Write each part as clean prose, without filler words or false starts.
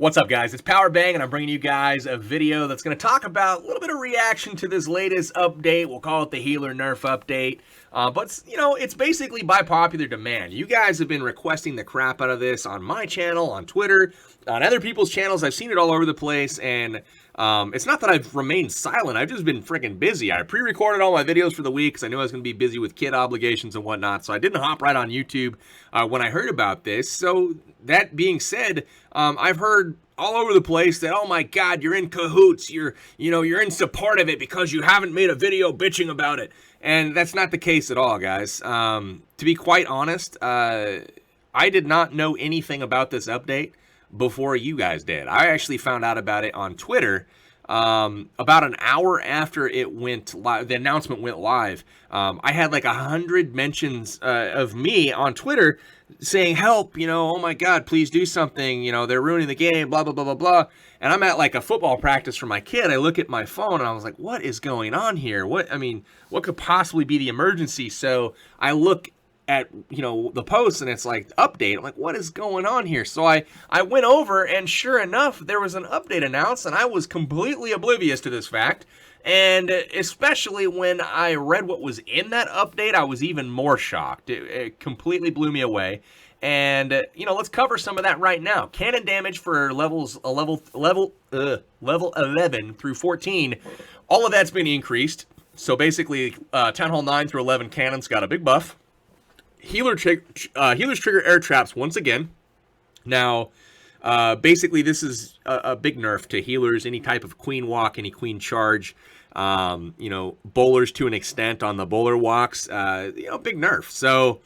What's up, guys? It's Powerbang, and I'm bringing you guys a video that's going to talk about a little bit of reaction to this latest update. We'll call it the Healer Nerf update. But, you know, it's basically by popular demand. You guys have been requesting the crap out of this on my channel, on Twitter, on other people's channels. I've seen it all over the place, and it's not that I've remained silent. I've just been freaking busy. I pre-recorded all my videos for the week because I knew I was going to be busy with kid obligations and whatnot, so I didn't hop right on YouTube when I heard about this. So that being said, I've heard all over the place that, oh my God, you're in cahoots, you're in support of it because you haven't made a video bitching about it. And that's not the case at all, guys. To be quite honest, I did not know anything about this update before you guys did. I actually found out about it on Twitter about an hour after it went live, the announcement went live. I had like 100 mentions of me on Twitter saying, help, oh my God, please do something, they're ruining the game, blah, blah, blah, blah, blah. And I'm at like a football practice for my kid. I look at my phone and I was like, what is going on here? What could possibly be the emergency? So I look at, the post and it's like, update. I'm like, what is going on here? So I went over, and sure enough, there was an update announced, and I was completely oblivious to this fact. And especially when I read what was in that update, I was even more shocked. It completely blew me away. And, let's cover some of that right now. Cannon damage for level 11 through 14, all of that's been increased. So basically, Town Hall 9 through 11 cannons got a big buff. Healers trigger air traps once again. Now, basically, this is a big nerf to healers, any type of queen walk, any queen charge, bowlers to an extent on the bowler walks, big nerf. So,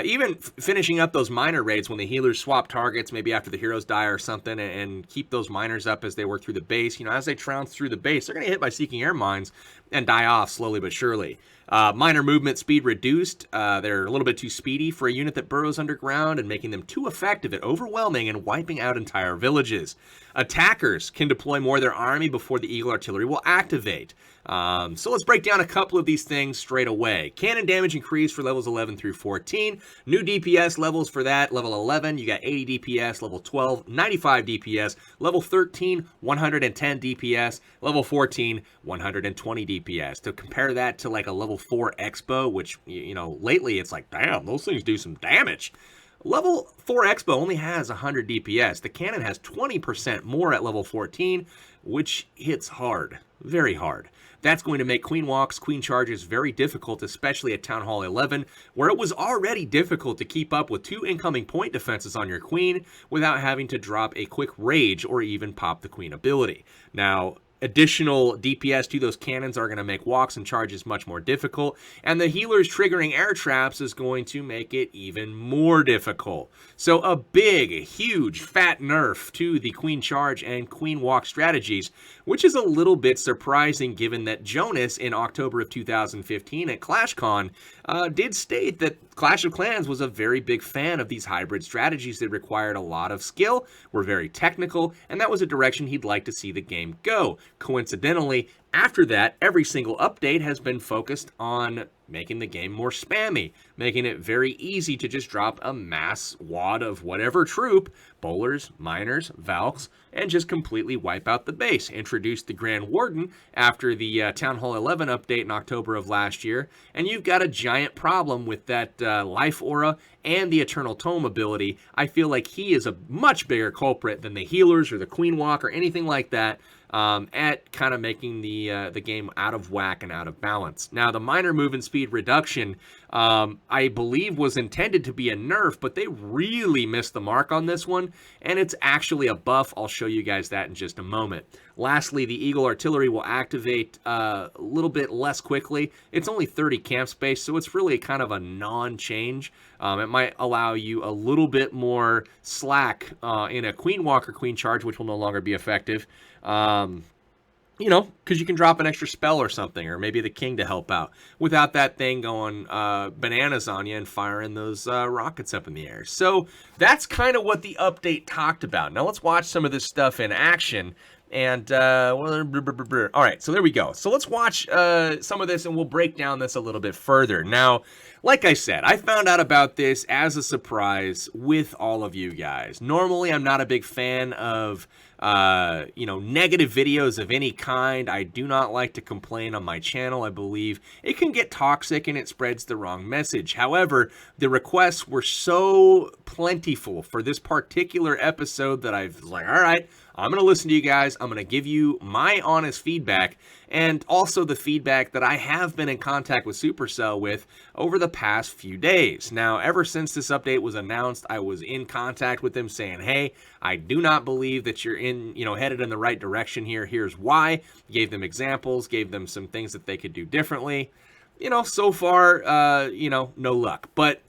even finishing up those minor raids when the healers swap targets, maybe after the heroes die or something, and keep those miners up as they work through the base. As they trounce through the base, they're going to get hit by Seeking Air Mines and die off slowly but surely. Minor movement speed reduced. They're a little bit too speedy for a unit that burrows underground, and making them too effective at overwhelming and wiping out entire villages. Attackers can deploy more of their army before the Eagle Artillery will activate. So let's break down a couple of these things straight away. Cannon damage increase for levels 11 through 14. New DPS levels for that. Level 11, you got 80 DPS. Level 12, 95 DPS. Level 13, 110 DPS. Level 14, 120 DPS. To compare that to like a level 4 Expo, which, lately it's like, damn, those things do some damage. Level 4 Expo only has 100 DPS. The cannon has 20% more at level 14, which hits hard, very hard. That's going to make queen walks, queen charges very difficult, especially at Town Hall 11, where it was already difficult to keep up with 2 incoming point defenses on your queen without having to drop a quick rage or even pop the queen ability. Now, additional DPS to those cannons are going to make walks and charges much more difficult, and the healers triggering air traps is going to make it even more difficult. So a big, huge, fat nerf to the queen charge and queen walk strategies, which is a little bit surprising given that Jonas in October of 2015 at ClashCon did state that Clash of Clans was a very big fan of these hybrid strategies that required a lot of skill, were very technical, and that was a direction he'd like to see the game go. Coincidentally, after that, every single update has been focused on making the game more spammy, making it very easy to just drop a mass wad of whatever troop, bowlers, miners, valks, and just completely wipe out the base. Introduced the Grand Warden after the Town Hall 11 update in October of last year, and you've got a giant problem with that Life Aura and the Eternal Tome ability. I feel like he is a much bigger culprit than the healers or the Queen Walk or anything like that, at kind of making the game out of whack and out of balance. Now, the minor movement speed reduction, I believe was intended to be a nerf, but they really missed the mark on this one, and it's actually a buff. I'll show you guys that in just a moment. Lastly, the Eagle Artillery will activate a little bit less quickly. It's only 30 camp space, so it's really kind of a non-change. It might allow you a little bit more slack in a Queen Walk or Queen Charge, which will no longer be effective. Because you can drop an extra spell or something, or maybe the king to help out, without that thing going bananas on you and firing those rockets up in the air. So that's kind of what the update talked about. Now let's watch some of this stuff in action. And, all right, so there we go. So let's watch some of this, and we'll break down this a little bit further. Now, like I said, I found out about this as a surprise with all of you guys. Normally, I'm not a big fan of, negative videos of any kind. I do not like to complain on my channel. I believe it can get toxic and it spreads the wrong message. However, the requests were so plentiful for this particular episode that I've like, all right, I'm going to listen to you guys. I'm going to give you my honest feedback, and also the feedback that I have been in contact with Supercell with over the past few days. Now, ever since this update was announced, I was in contact with them saying, hey, I do not believe that you're headed in the right direction here. Here's why. Gave them examples, gave them some things that they could do differently. So far, no luck. But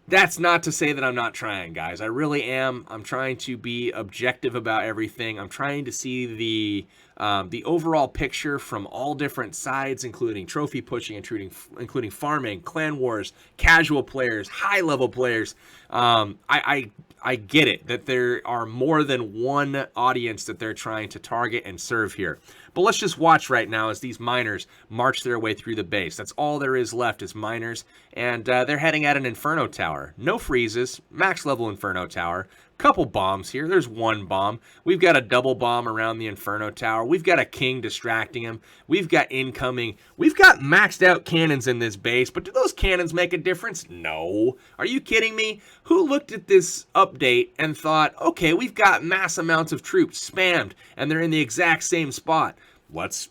that's not to say that I'm not trying, guys. I really am. I'm trying to be objective about everything. I'm trying to see the overall picture from all different sides, including trophy pushing, including farming, clan wars, casual players, high-level players. I get it that there are more than one audience that they're trying to target and serve here. But let's just watch right now as these miners march their way through the base. That's all there is left is miners, and they're heading at an Inferno Tower. No freezes, max level Inferno Tower. Couple bombs here. There's one bomb. We've got a double bomb around the Inferno Tower. We've got a king distracting him. We've got incoming. We've got maxed out cannons in this base, but do those cannons make a difference? No. Are you kidding me? Who looked at this update and thought, okay, we've got mass amounts of troops spammed, and they're in the exact same spot. Let's,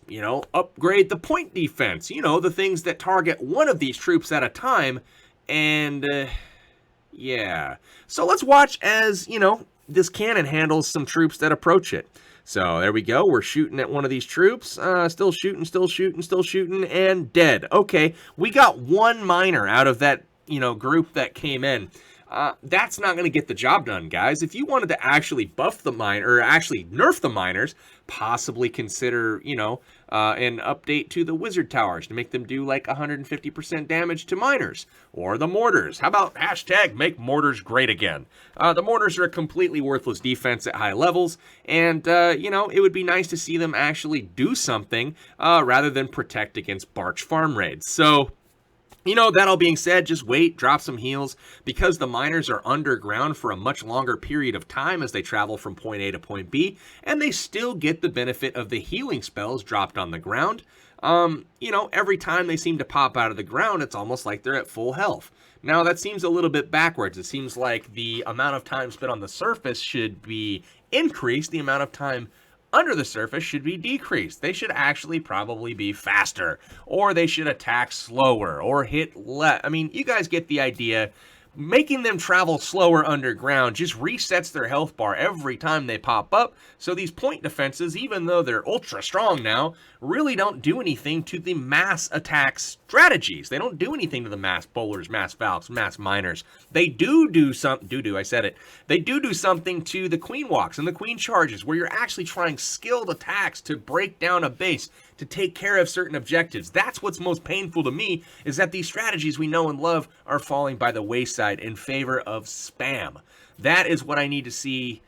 upgrade the point defense. The things that target one of these troops at a time, and yeah. So let's watch as, this cannon handles some troops that approach it. So there we go. We're shooting at one of these troops. Still shooting, and dead. Okay, we got one miner out of that, group that came in. That's not going to get the job done, guys. If you wanted to actually buff the miner, or actually nerf the miners, possibly consider, an update to the wizard towers to make them do like 150% damage to miners, or the mortars. How about hashtag make mortars great again? The mortars are a completely worthless defense at high levels, and, it would be nice to see them actually do something rather than protect against Barch farm raids. So, that all being said, just wait, drop some heals, because the miners are underground for a much longer period of time as they travel from point A to point B, and they still get the benefit of the healing spells dropped on the ground. Every time they seem to pop out of the ground, it's almost like they're at full health. Now, that seems a little bit backwards. It seems like the amount of time spent on the surface should be increased, the amount of time under the surface should be decreased. They should actually probably be faster, or they should attack slower, or hit less. I mean, you guys get the idea. Making them travel slower underground just resets their health bar every time they pop up, so these point defenses, even though they're ultra strong now, really don't do anything to the mass attack strategies. They don't do anything to the mass bowlers, mass valks, mass miners. They do something, They do something to the queen walks and the queen charges, where you're actually trying skilled attacks to break down a base, to take care of certain objectives. That's what's most painful to me, is that these strategies we know and love are falling by the wayside in favor of spam. That is what I need to see,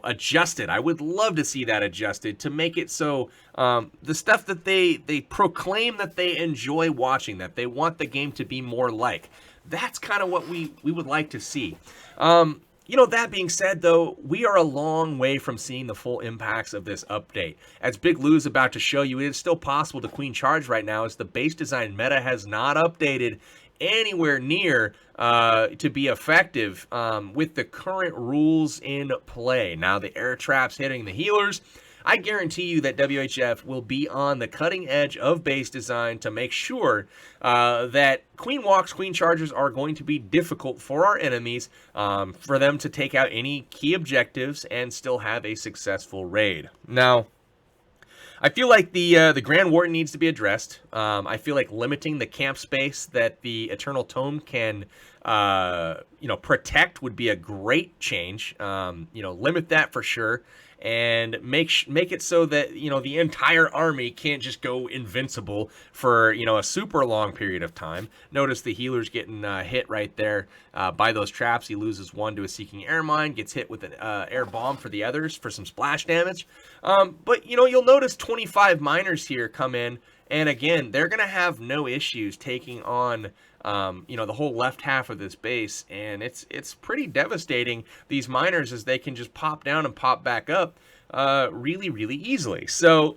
adjusted. I would love to see that adjusted to make it so the stuff that they proclaim that they enjoy watching, that they want the game to be more like, that's kind of what we would like to see. That being said, though, we are a long way from seeing the full impacts of this update. As Big Lou's about to show you, it is still possible to queen charge right now, as the base design meta has not updated anywhere near to be effective with the current rules in play. Now, the air traps hitting the healers, I guarantee you that WHF will be on the cutting edge of base design to make sure that queen walks, queen chargers are going to be difficult for our enemies, for them to take out any key objectives and still have a successful raid. Now, I feel like the Grand Warden needs to be addressed. I feel like limiting the camp space that the Eternal Tome can protect would be a great change. Limit that for sure. and make it so that, you know, the entire army can't just go invincible for, you know, a super long period of time. Notice the healer's getting hit right there by those traps. He loses one to a Seeking Air Mine, gets hit with an air bomb for the others for some splash damage. But, you know, you'll notice 25 miners here come in, and again, they're going to have no issues taking on you know, the whole left half of this base, and it's pretty devastating, these miners, as they can just pop down and pop back up really, really easily. So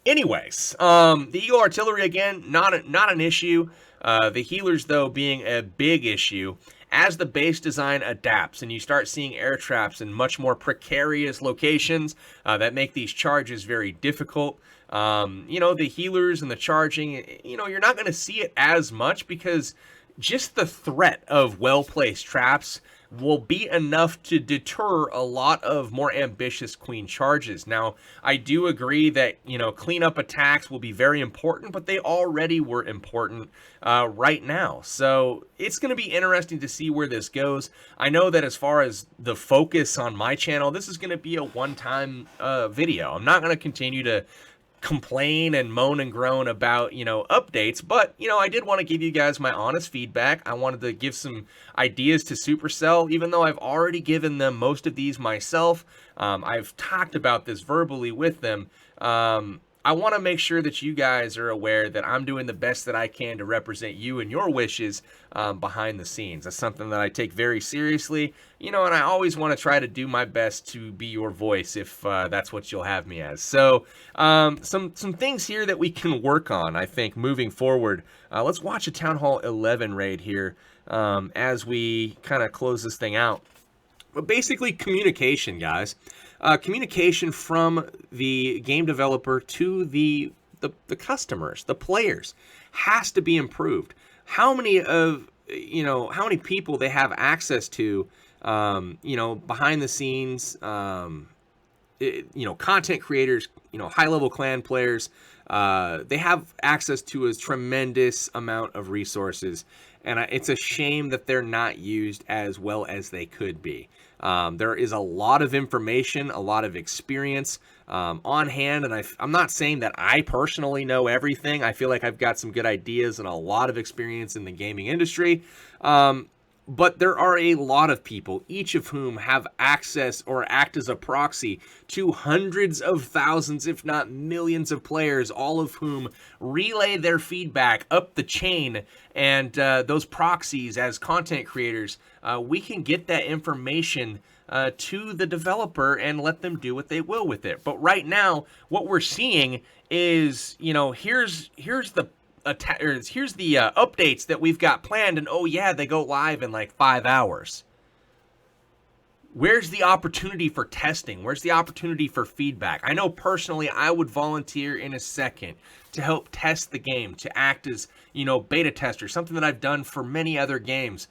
anyways, the Eagle Artillery, again, not an issue. The healers, though, being a big issue. As the base design adapts and you start seeing air traps in much more precarious locations that make these charges very difficult, you know, the healers and the charging, you know, you're not going to see it as much, because just the threat of well-placed traps will be enough to deter a lot of more ambitious queen charges. Now, I do agree that, you know, cleanup attacks will be very important, but they already were important right now. So it's going to be interesting to see where this goes. I know that as far as the focus on my channel, this is going to be a one-time video. I'm not going to continue to complain and moan and groan about, you know, updates, but, you know, I did want to give you guys my honest feedback. I wanted to give some ideas to Supercell, even though I've already given them most of these myself. I've talked about this verbally with them. I want to make sure that you guys are aware that I'm doing the best that I can to represent you and your wishes behind the scenes. That's something that I take very seriously, you know, and I always want to try to do my best to be your voice if that's what you'll have me as. So some things here that we can work on, I think, moving forward. Let's watch a Town Hall 11 raid here as we kind of close this thing out. But basically, communication, guys. Communication from the game developer to the customers, the players, has to be improved. How many people they have access to, you know, behind the scenes, you know, content creators, you know, high-level clan players, they have access to a tremendous amount of resources, and it's a shame that they're not used as well as they could be. There is a lot of information, a lot of experience on hand, and I'm not saying that I personally know everything. I feel like I've got some good ideas and a lot of experience in the gaming industry. But there are a lot of people, each of whom have access or act as a proxy to hundreds of thousands, if not millions of players, all of whom relay their feedback up the chain. And those proxies, as content creators, we can get that information to the developer and let them do what they will with it. But right now, what we're seeing is, you know, here's the updates that we've got planned, and oh yeah, they go live in like 5 hours. Where's the opportunity for testing? Where's the opportunity for feedback? I know personally I would volunteer in a second to help test the game, to act as, you know, beta tester, something that I've done for many other games.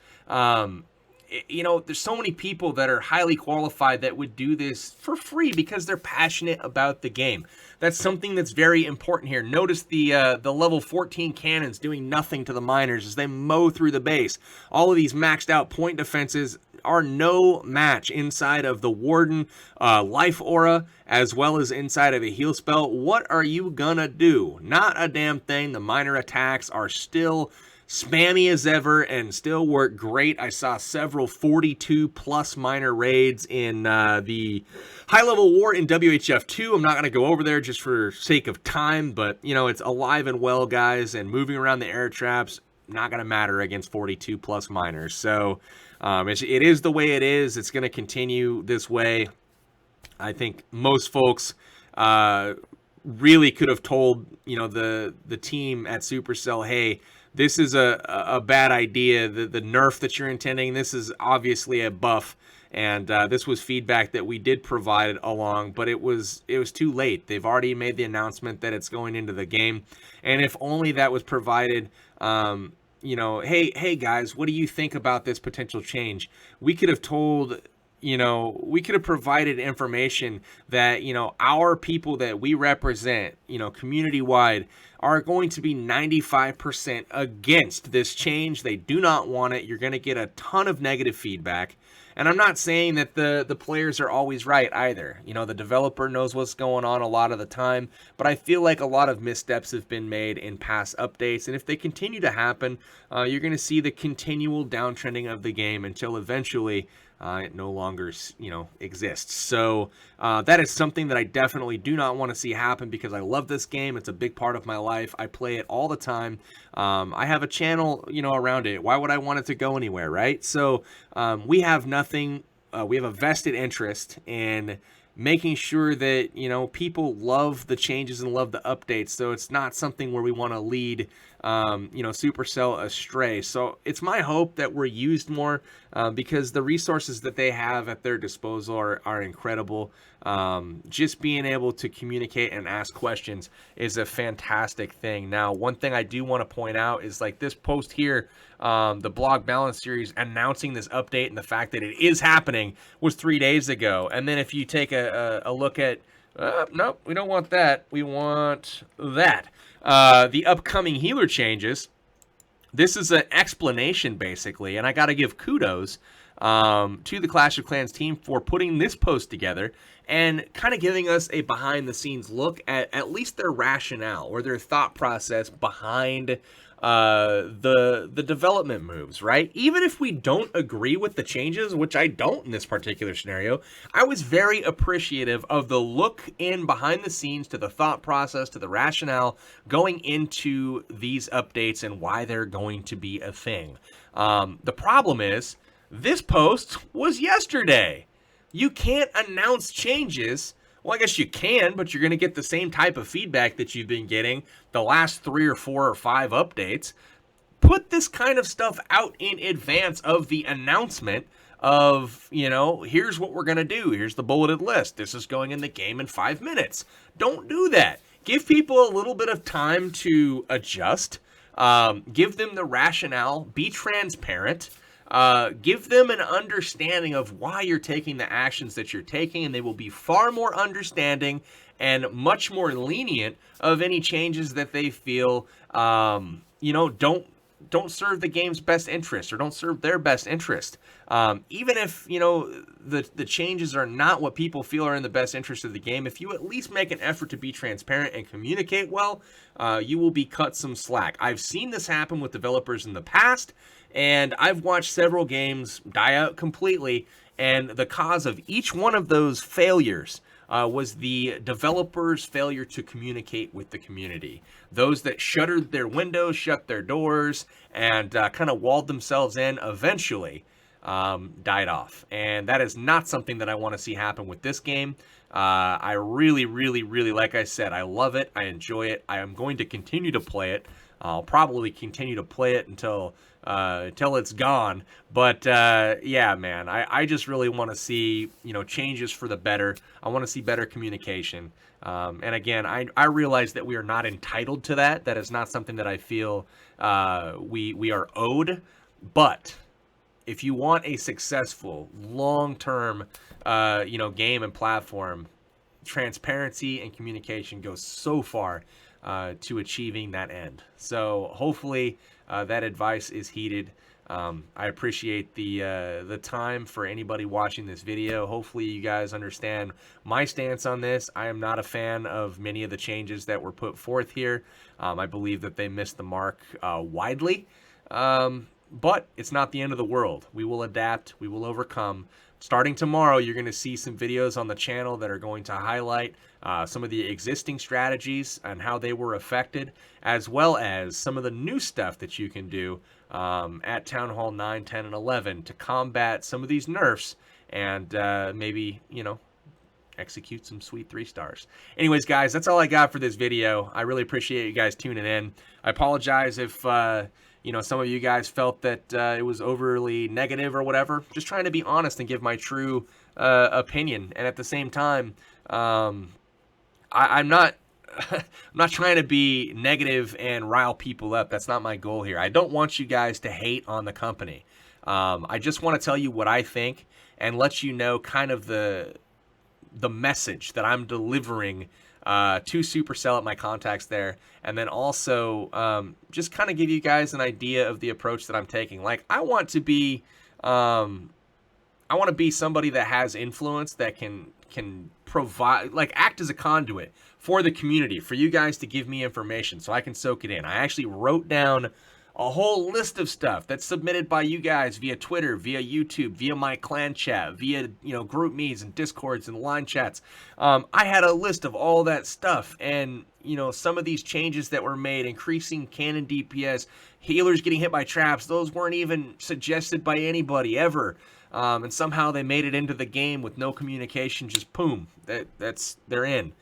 You know, there's so many people that are highly qualified that would do this for free because they're passionate about the game. That's something that's very important here. Notice the level 14 cannons doing nothing to the miners as they mow through the base. All of these maxed out point defenses are no match inside of the Warden life aura, as well as inside of a heal spell. What are you gonna do? Not a damn thing. The miner attacks are still spammy as ever and still work great. I saw several 42 plus miner raids in the high level war in WHF2. I'm not going to go over there just for sake of time, but you know, it's alive and well, guys, and moving around the air traps, not going to matter against 42 plus miners. So it is the way it is. It's going to continue this way. I think most folks really could have told, you know, the team at Supercell, hey, this is a bad idea. The nerf that you're intending, this is obviously a buff, and this was feedback that we did provide along, but it was too late. They've already made the announcement that it's going into the game, and if only that was provided, you know, hey guys, what do you think about this potential change? We could have told, you know, we could have provided information that, you know, our people that we represent, you know, community-wide, are going to be 95% against this change. They do not want it. You're going to get a ton of negative feedback. And I'm not saying that the players are always right either. You know, the developer knows what's going on a lot of the time, but I feel like a lot of missteps have been made in past updates, and if they continue to happen, you're going to see the continual downtrending of the game until eventually it no longer, exists. So that is something that I definitely do not want to see happen, because I love this game. It's a big part of my life. I play it all the time. I have a channel, around it. Why would I want it to go anywhere, right? So we have nothing. We have a vested interest in making sure that, people love the changes and love the updates. So it's not something where we want to lead, Supercell astray. So it's my hope that we're used more, because the resources that they have at their disposal are incredible. Just being able to communicate and ask questions is a fantastic thing. Now, one thing I do want to point out is like this post here, the blog balance series announcing this update and the fact that it is happening was 3 days ago. And then if you take a look at, nope, we don't want that. We want that. The upcoming healer changes. This is an explanation, basically, and I got to give kudos to the Clash of Clans team for putting this post together and kind of giving us a behind-the-scenes look at least their rationale or their thought process behind the development moves, right? Even if we don't agree with the changes, which I don't in this particular scenario, I was very appreciative of the look in behind the scenes, to the thought process, to the rationale going into these updates and why they're going to be a thing. The problem is, this post was yesterday. You can't announce changes. Well, I guess you can, but you're going to get the same type of feedback that you've been getting the last 3 or 4 or 5 updates. Put this kind of stuff out in advance of the announcement of, here's what we're going to do. Here's the bulleted list. This is going in the game in 5 minutes. Don't do that. Give people a little bit of time to adjust. Give them the rationale. Be transparent. Give them an understanding of why you're taking the actions that you're taking, and they will be far more understanding and much more lenient of any changes that they feel, don't serve the game's best interest or don't serve their best interest. Even if, the changes are not what people feel are in the best interest of the game, if you at least make an effort to be transparent and communicate well, you will be cut some slack. I've seen this happen with developers in the past, and I've watched several games die out completely, and the cause of each one of those failures was the developers' failure to communicate with the community. Those that shuttered their windows, shut their doors, and kind of walled themselves in eventually died off. And that is not something that I want to see happen with this game. I really, really, really, like I said, I love it. I enjoy it. I am going to continue to play it. I'll probably continue to play it until it's gone. But yeah, man, I just really want to see, changes for the better. I want to see better communication. And again, I realize that we are not entitled to that. That is not something that I feel we are owed. But if you want a successful, long-term, game and platform, transparency and communication goes so far to achieving that end. So hopefully that advice is heeded. I appreciate the time for anybody watching this video. Hopefully you guys understand my stance on this. I am not a fan of many of the changes that were put forth here. I believe that they missed the mark widely. But it's not the end of the world. We will adapt. We will overcome. Starting tomorrow, you're going to see some videos on the channel that are going to highlight some of the existing strategies and how they were affected, as well as some of the new stuff that you can do at Town Hall 9, 10, and 11 to combat some of these nerfs and maybe, execute some sweet 3 stars. Anyways, guys, that's all I got for this video. I really appreciate you guys tuning in. I apologize if some of you guys felt that it was overly negative or whatever. Just trying to be honest and give my true opinion. And at the same time, I'm not I'm not trying to be negative and rile people up. That's not my goal here. I don't want you guys to hate on the company. I just want to tell you what I think and let you know kind of the message that I'm delivering to Supercell at my contacts there, and then also just kind of give you guys an idea of the approach that I'm taking. Like, I want to be I want to be somebody that has influence, that can provide, like, act as a conduit for the community, for you guys to give me information so I can soak it in. I actually wrote down a whole list of stuff that's submitted by you guys via Twitter, via YouTube, via my clan chat, via, you know, group meets and discords and line chats. I had a list of all that stuff, and, you know, some of these changes that were made, increasing cannon DPS, healers getting hit by traps, those weren't even suggested by anybody ever. And somehow they made it into the game with no communication, just boom, they're in.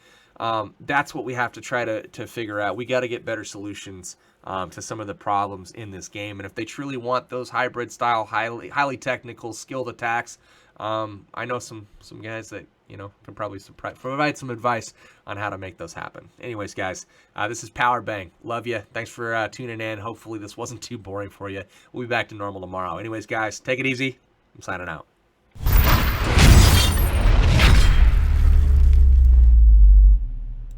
That's what we have to try to figure out. We got to get better solutions to some of the problems in this game. And if they truly want those hybrid style, highly technical, skilled attacks, I know some guys that, you know, can probably provide some advice on how to make those happen. Anyways, guys, this is Powerbang. Love you. Thanks for tuning in. Hopefully this wasn't too boring for you. We'll be back to normal tomorrow. Anyways, guys, take it easy. I'm signing out.